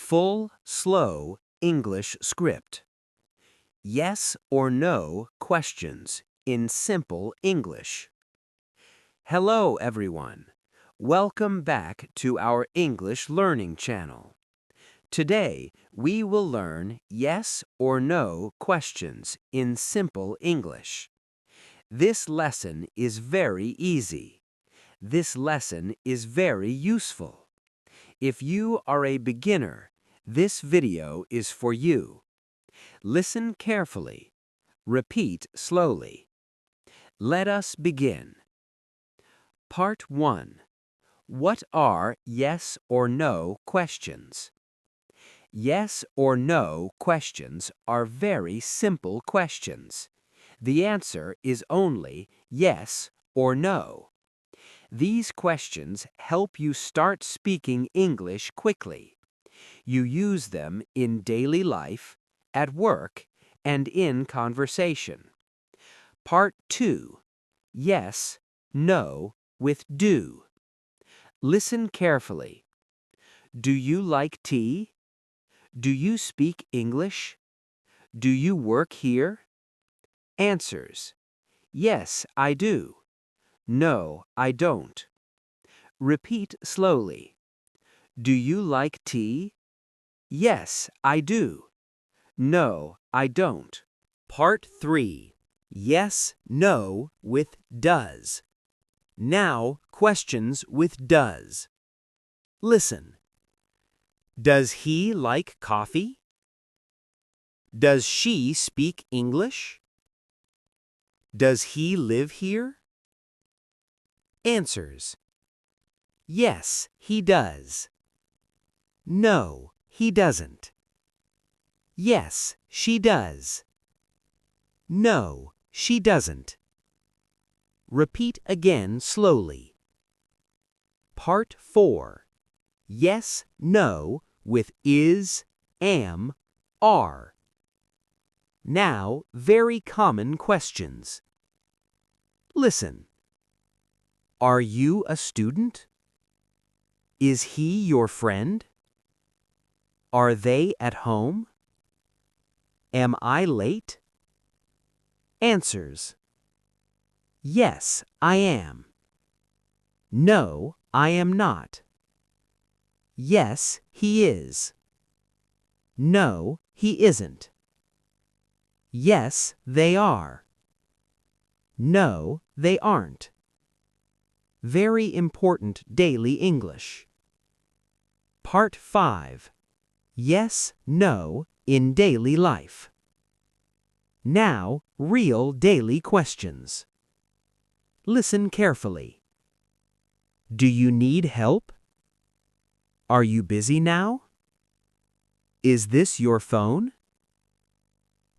Full, slow English script. Yes or no questions in simple English. Hello, everyone. Welcome back to our English learning channel. Today, we will learn yes or no questions in simple English. This lesson is very easy. This lesson is very useful. If you are a beginner, this video is for you. Listen carefully. Repeat slowly. Let us begin. Part 1. What are yes or no questions? Yes or no questions are very simple questions. The answer is only yes or no. These questions help you start speaking English quickly. You use them in daily life, at work, and in conversation. Part 2. Yes, no with do. Listen carefully. Do you like tea? Do you speak English? Do you work here? Answers. Yes, I do. No, I don't. Repeat slowly. Do you like tea? Yes, I do. No, I don't. Part 3. Yes, no with does. Now, questions with does. Listen. Does he like coffee? Does she speak English? Does he live here? Answers. Yes, he does. No, he doesn't. Yes, she does. No, she doesn't. Repeat again slowly. Part 4. Yes, no with is, am, are. Now, very common questions. Listen. Are you a student? Is he your friend? Are they at home? Am I late? Answers. Yes, I am. No, I am not. Yes, he is. No, he isn't. Yes, they are. No, they aren't. Very important daily English. Part 5. Yes, no in daily life. Now, real daily questions. Listen carefully. Do you need help? Are you busy now? Is this your phone?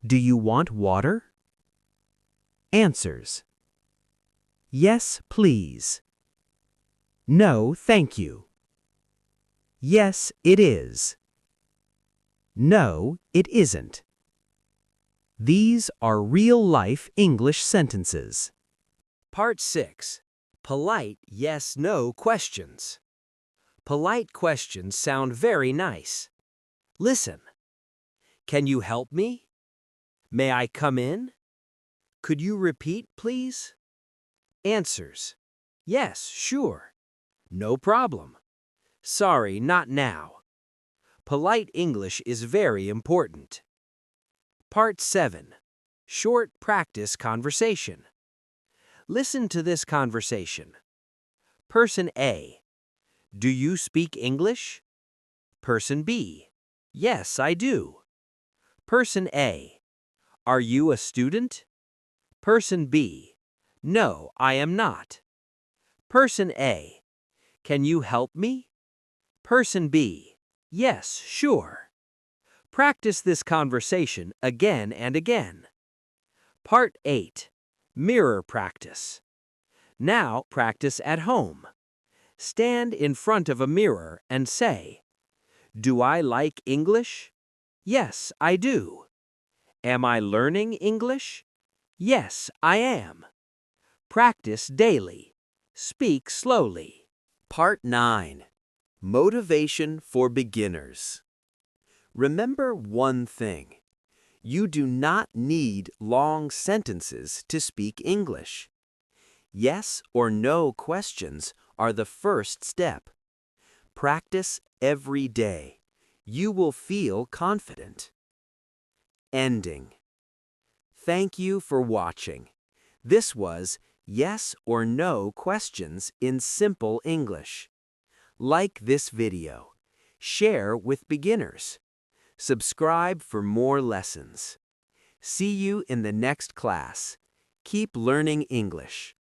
Do you want water? Answers. Yes, please. No, thank you. Yes, it is. No, it isn't. These are real-life English sentences. Part 6. Polite yes-no questions. Polite questions sound very nice. Listen. Can you help me? May I come in? Could you repeat, please? Answers. Yes, sure. No problem. Sorry, not now. Polite English is very important. Part 7. Short practice conversation. Listen to this conversation. Person A. Do you speak English? Person B. Yes, I do. Person A. Are you a student? Person B. No, I am not. Person A. Can you help me? Person B. Yes, sure. Practice this conversation again and again. Part 8. Mirror practice. Now practice at home. Stand in front of a mirror and say, Do I like English? Yes, I do. Am I learning English? Yes, I am. Practice daily. Speak slowly. Part 9. Motivation for beginners. Remember one thing. You do not need long sentences to speak English. Yes or no questions are the first step. Practice every day. You will feel confident. Ending. Thank you for watching. This was Yes or No Questions in Simple English. Like this video. Share with beginners. Subscribe for more lessons. See you in the next class. Keep learning English.